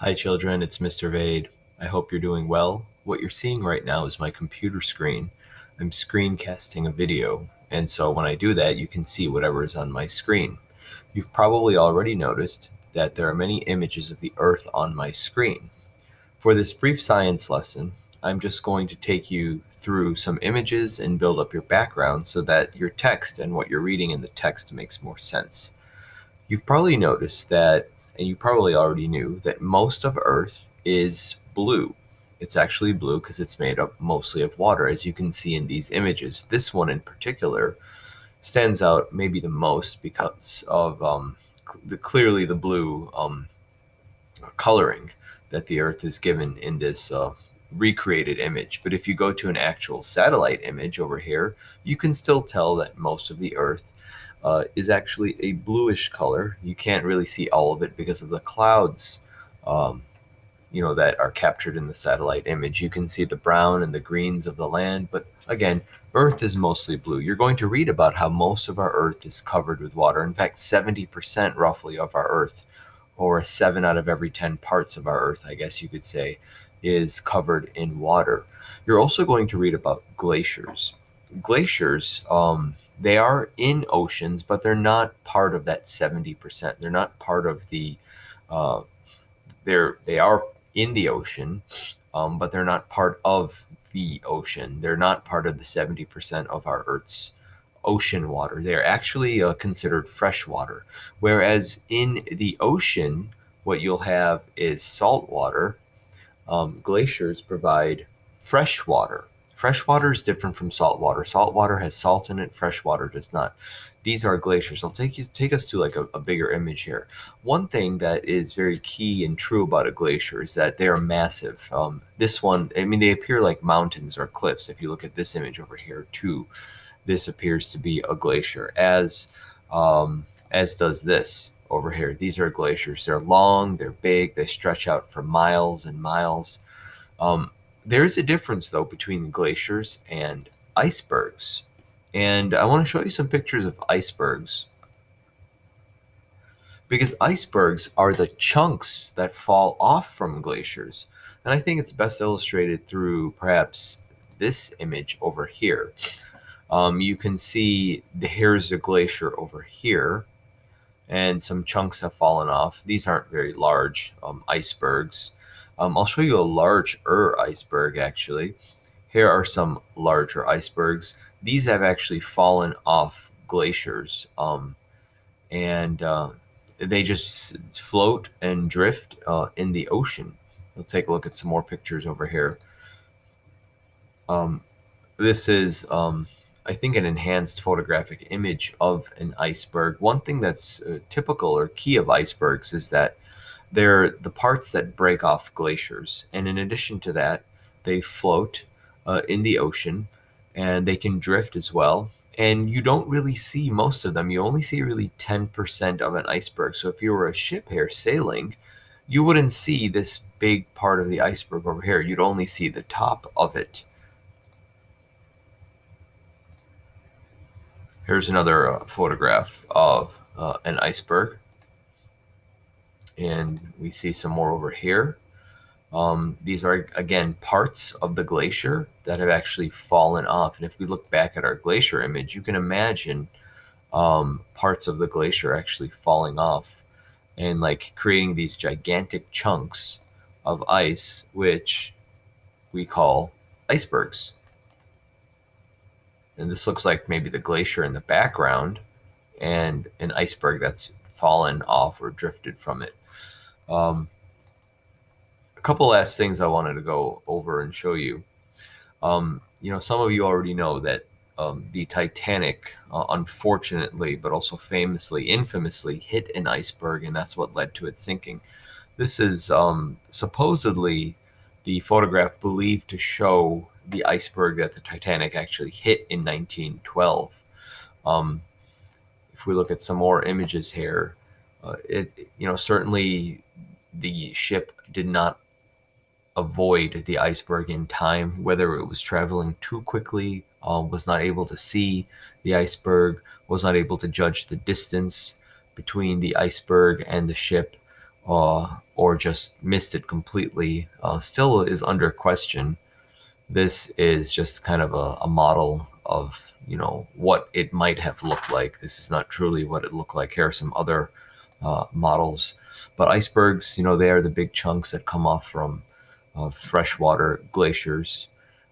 Hi, children. It's Mr. Vade. I hope you're doing well. What you're seeing right now is my computer screen. I'm screencasting a video, and so when I do that, you can see whatever is on my screen. You've probably already noticed that there are many images of the Earth on my screen. For this brief science lesson, I'm just going to take you through some images and build up your background so that your text and what you're reading in the text makes more sense. You've probably noticed that, and you probably already knew, that most of Earth is blue. It's actually blue because it's made up mostly of water, as you can see in these images. This one in particular stands out maybe the most because of clearly the blue coloring that the Earth is given in this recreated image. But if you go to an actual satellite image over here, you can still tell that most of the Earth is actually a bluish color. You can't really see all of it because of the clouds, um, that are captured in the satellite image. You can see the brown and the greens of the land, but again, Earth is mostly blue. You're going to read about how most of our Earth is covered with water. In fact, 70% roughly of our Earth, or 7 out of every 10 parts of our Earth, I guess you could say, is covered in water. You're also going to read about glaciers. Glaciers, they are in oceans, but they're not part of that 70%. They're not part of uh, they are in the ocean, but they're not part of the ocean. They're not part of the 70% of our Earth's ocean water. They're actually considered freshwater. Whereas in the ocean, what you'll have is salt water. Glaciers provide fresh water. Fresh water is different from salt water. Salt water has salt in it, fresh water does not. These are glaciers. I'll take us to like a bigger image here. One thing that is very key and true about a glacier is that they are massive. This one, I mean, they appear like mountains or cliffs. If you look at this image over here, too, this appears to be a glacier, as does this over here. These are glaciers. They're long, they're big, they stretch out for miles and miles. Um, there is a difference, though, between glaciers and icebergs. And I want to show you some pictures of icebergs because icebergs are the chunks that fall off from glaciers. And I think it's best illustrated through perhaps this image over here. You can see here's a glacier over here, and some chunks have fallen off. These aren't very large icebergs. I'll show you a larger iceberg actually. Here are some larger icebergs. These have actually fallen off glaciers, and they just float and drift in the ocean. We'll take a look at some more pictures over here. Um, this is, I think, an enhanced photographic image of an iceberg. One thing that's typical or key of icebergs is that they're the parts that break off glaciers. And in addition to that, they float in the ocean and they can drift as well. And you don't really see most of them. You only see really 10% of an iceberg. So if you were a ship here sailing, you wouldn't see this big part of the iceberg over here. You'd only see the top of it. Here's another photograph of an iceberg. And we see some more over here. These are, again, parts of the glacier that have actually fallen off. And if we look back at our glacier image, you can imagine parts of the glacier actually falling off and like creating these gigantic chunks of ice, which we call icebergs. And this looks like maybe the glacier in the background and an iceberg that's fallen off or drifted from it. A couple last things I wanted to go over and show you. Some of you already know that the Titanic, unfortunately, but also famously, infamously, hit an iceberg, and that's what led to it sinking. This is supposedly the photograph believed to show the iceberg that the Titanic actually hit in 1912. If we look at some more images here, certainly the ship did not avoid the iceberg in time, whether it was traveling too quickly, was not able to see the iceberg, was not able to judge the distance between the iceberg and the ship, or just missed it completely still is under question. This is just kind of a model of, what it might have looked like. This is not truly what it looked like. Here are some other models. But icebergs, they are the big chunks that come off from freshwater glaciers.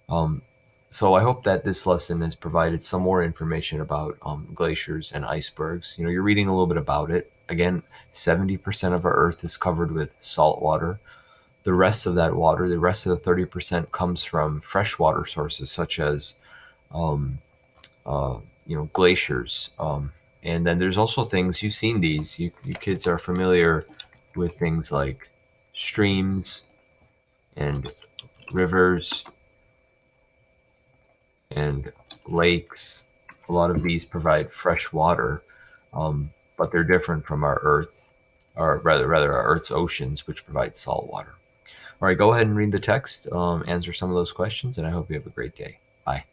Um, so I hope that this lesson has provided some more information about glaciers and icebergs. You're reading a little bit about it. Again, 70% of our Earth is covered with salt water. The rest of that water, the rest of the 30%, comes from freshwater sources such as, um, glaciers. And then there's also things, you've seen these. You kids are familiar with things like streams and rivers and lakes. A lot of these provide fresh water, but they're different from our Earth, or rather our Earth's oceans, which provide salt water. All right, go ahead and read the text, answer some of those questions, and I hope you have a great day. Bye.